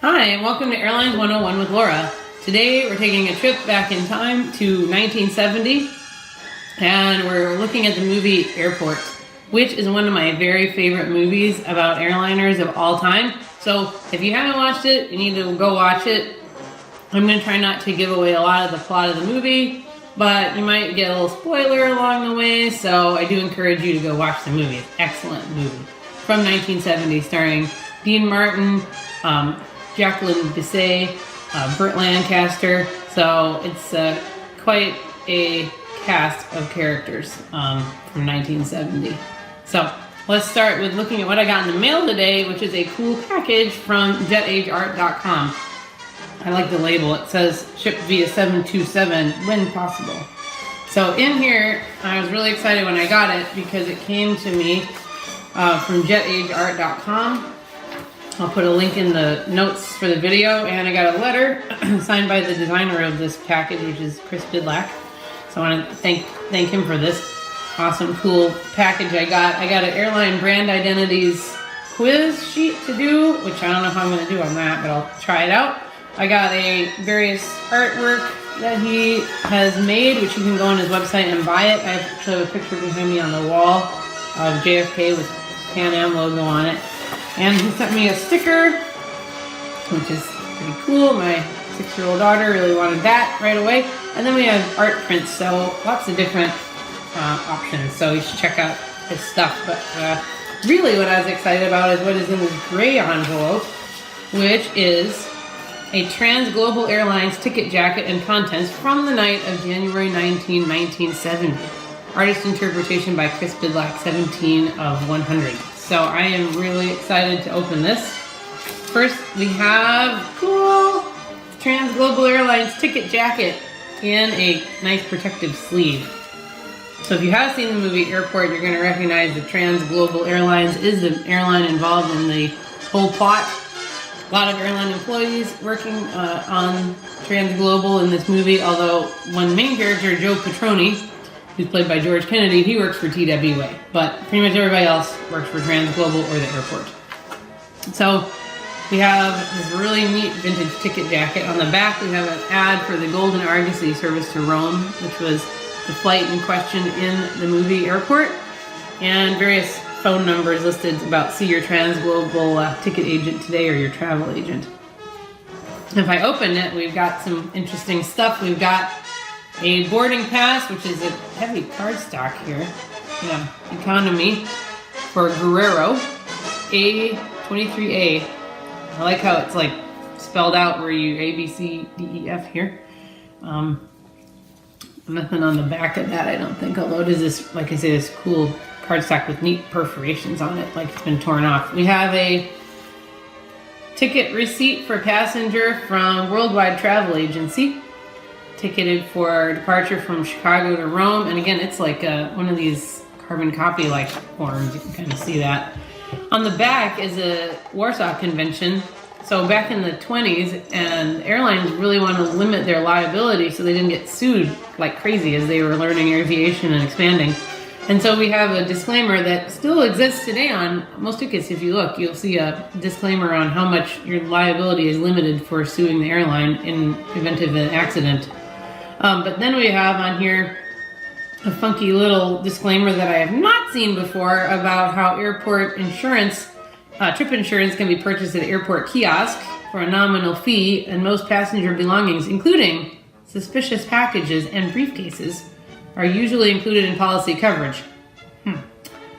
Hi, and welcome to Airlines 101 with Laura. Today we're taking a trip back in time to 1970, and we're looking at the movie Airport, which is one of my very favorite movies about airliners of all time. So if you haven't watched it, you need to go watch it. I'm going to try not to give away a lot of the plot of the movie, but you might get a little spoiler along the way, so I do encourage you to go watch the movie. It's an excellent movie from 1970, starring Dean Martin, Jacqueline Bisset, Burt Lancaster. So it's quite a cast of characters from 1970. So let's start with looking at what I got in the mail today, which is a cool package from jetageart.com. I like the label. It says shipped via 727 when possible. So in here, I was really excited when I got it because it came to me from jetageart.com. I'll put a link in the notes for the video, and I got a letter signed by the designer of this package, which is Chris Bidlack. So I want to thank him for this awesome, cool package I got. I got an airline brand identities quiz sheet to do, which I don't know how I'm going to do on that, but I'll try it out. I got a various artwork that he has made, which you can go on his website and buy it. I actually have a picture behind me on the wall of JFK with Pan Am logo on it. And he sent me a sticker, which is pretty cool. My 6-year-old daughter really wanted that right away. And then we have art prints, so lots of different options. So you should check out his stuff. But really what I was excited about is what is in this gray envelope, which is a Transglobal Airlines ticket jacket and contents from the night of January 19, 1970. Artist interpretation by Chris Bidlack, 17 of 100. So I am really excited to open this. First, we have cool Transglobal Airlines ticket jacket in a nice protective sleeve. So if you have seen the movie Airport, you're going to recognize that Transglobal Airlines is the airline involved in the whole plot. A lot of airline employees working on Transglobal in this movie, although one main character, Joe Petroni, who's played by George Kennedy, he works for TWA. But pretty much everybody else works for Transglobal or the airport. So we have this really neat vintage ticket jacket. On the back, we have an ad for the Golden Argosy service to Rome, which was the flight in question in the movie Airport, and various phone numbers listed about see your Transglobal ticket agent today or your travel agent. If I open it, we've got some interesting stuff. We've got a boarding pass, which is a heavy cardstock here. Yeah, economy for Guerrero, A23A. I like how it's like spelled out where you A, B, C, D, E, F here. Nothing on the back of that, I don't think. Although it is this, like I say, this cool cardstock with neat perforations on it, like it's been torn off. We have a ticket receipt for passenger from Worldwide Travel Agency, ticketed for departure from Chicago to Rome. And again, it's like one of these carbon copy like forms. You can kind of see that. On the back is a Warsaw Convention. So back in the 20s, and airlines really wanted to limit their liability so they didn't get sued like crazy as they were learning aviation and expanding. And so we have a disclaimer that still exists today on most tickets. If you look, you'll see a disclaimer on how much your liability is limited for suing the airline in event of an accident. But then we have on here a funky little disclaimer that I have not seen before about how airport insurance, trip insurance can be purchased at an airport kiosk for a nominal fee, and most passenger belongings, including suspicious packages and briefcases, are usually included in policy coverage.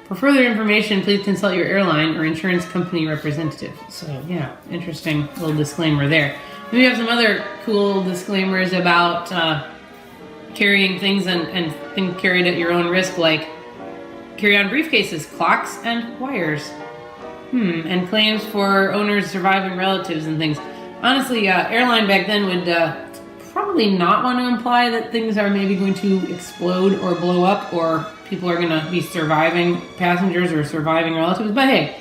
For further information, please consult your airline or insurance company representative. So yeah, interesting little disclaimer there. We have some other cool disclaimers about carrying things and things carried at your own risk, like carry-on briefcases, clocks, and wires. And claims for owners' surviving relatives and things. Honestly, airline back then would probably not want to imply that things are maybe going to explode or blow up, or people are going to be surviving passengers or surviving relatives. But hey,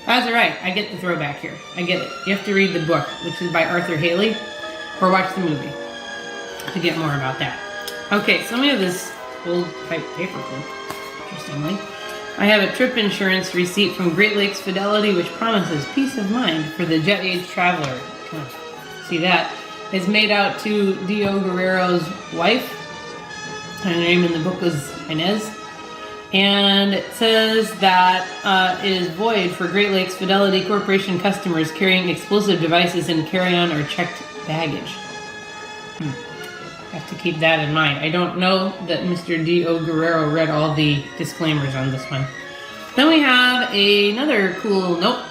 that's all right. I get the throwback here. I get it. You have to read the book, which is by Arthur Haley, or watch the movie to get more about that. Okay, so we have this old type paper clip, interestingly. I have a trip insurance receipt from Great Lakes Fidelity, which promises peace of mind for the jet age traveler. See that, is made out to D.O. Guerrero's wife. Her name in the book was Inez. And it says that it is void for Great Lakes Fidelity Corporation customers carrying explosive devices in carry-on or checked baggage. Have to keep that in mind. I don't know that Mr. D.O. Guerrero read all the disclaimers on this one. Then we have another cool note,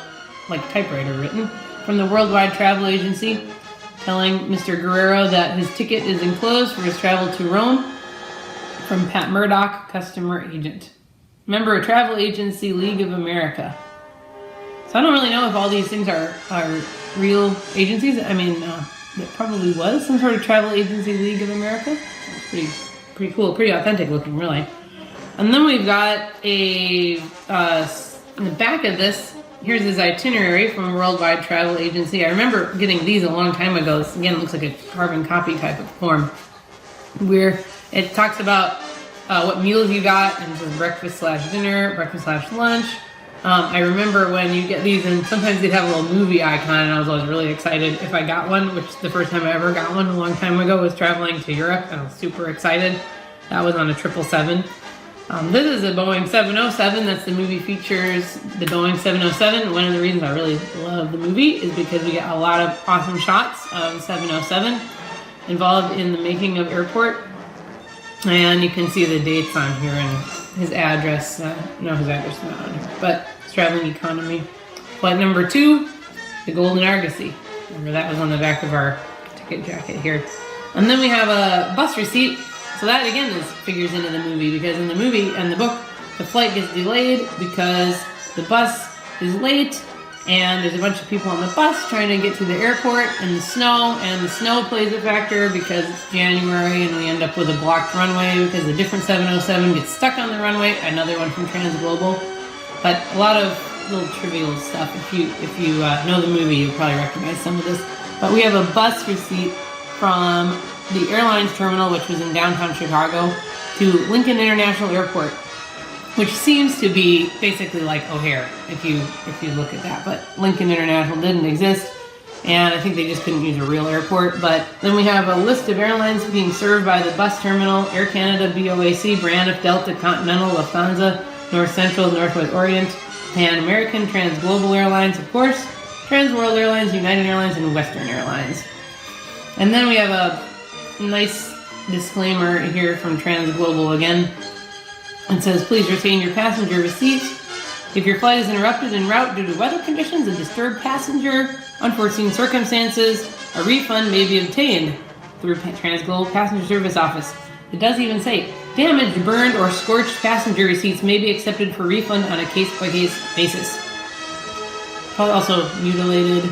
like typewriter written, from the Worldwide Travel Agency, telling Mr. Guerrero that his ticket is enclosed for his travel to Rome from Pat Murdoch, customer agent. Member of Travel Agency League of America. So I don't really know if all these things are real agencies. I mean, it probably was some sort of Travel Agency League of America. It's pretty cool, pretty authentic looking, really. And then we've got a, in the back of this, here's his itinerary from Worldwide Travel Agency. I remember getting these a long time ago. This, again, looks like a carbon copy type of form, where it talks about what meals you got, and it says breakfast/dinner, breakfast/lunch. I remember when you get these, and sometimes they'd have a little movie icon, and I was always really excited if I got one, which the first time I ever got one a long time ago was traveling to Europe, and I was super excited. That was on a 777. This is a Boeing 707. That's the movie features the Boeing 707. One of the reasons I really love the movie is because we get a lot of awesome shots of 707 involved in the making of Airport. And you can see the dates on here and his address. No, his address is not on here, but it's traveling economy. Flight number 2, the Golden Argosy. Remember that was on the back of our ticket jacket here. And then we have a bus receipt. So that again figures into the movie, because in the movie and the book, the flight gets delayed because the bus is late and there's a bunch of people on the bus trying to get to the airport in the snow, and the snow plays a factor because it's January and we end up with a blocked runway because a different 707 gets stuck on the runway, another one from Transglobal. But a lot of little trivial stuff. If you know the movie, you'll probably recognize some of this. But we have a bus receipt from the Airlines terminal, which was in downtown Chicago, to Lincoln International Airport, which seems to be basically like O'Hare, if you look at that. But Lincoln International didn't exist, and I think they just couldn't use a real airport. But then we have a list of airlines being served by the bus terminal: Air Canada, BOAC, Braniff, Delta, Continental, Lufthansa, North Central, Northwest Orient, Pan American, Transglobal Airlines, of course, Trans World Airlines, United Airlines, and Western Airlines. And then we have a nice disclaimer here from Transglobal again. It says, please retain your passenger receipts. If your flight is interrupted en route due to weather conditions, a disturbed passenger, unforeseen circumstances, a refund may be obtained through Transglobal Passenger Service Office. It does even say, damaged, burned, or scorched passenger receipts may be accepted for refund on a case-by-case basis. Probably also mutilated,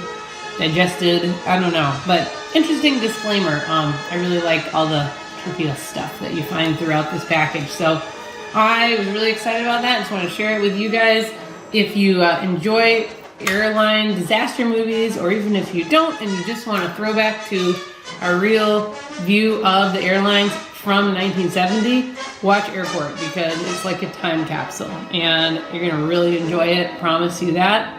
digested, I don't know, but interesting disclaimer. I really like all the trivial stuff that you find throughout this package. So I was really excited about that. I just want to share it with you guys. If you enjoy airline disaster movies, or even if you don't and you just want to throw back to a real view of the airlines from 1970, watch Airport, because it's like a time capsule and you're going to really enjoy it. Promise you that.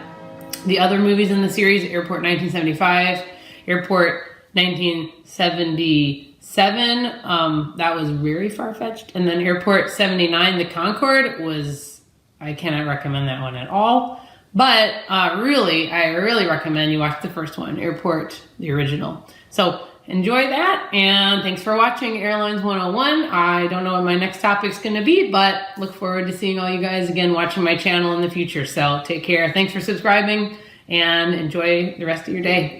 The other movies in the series: Airport 1975, Airport 1977, that was very far-fetched. And then Airport 79, the Concorde, I cannot recommend that one at all. But I really recommend you watch the first one, Airport, the original. So enjoy that, and thanks for watching Airlines 101. I don't know what my next topic's going to be, but look forward to seeing all you guys again watching my channel in the future. So take care. Thanks for subscribing, and enjoy the rest of your day.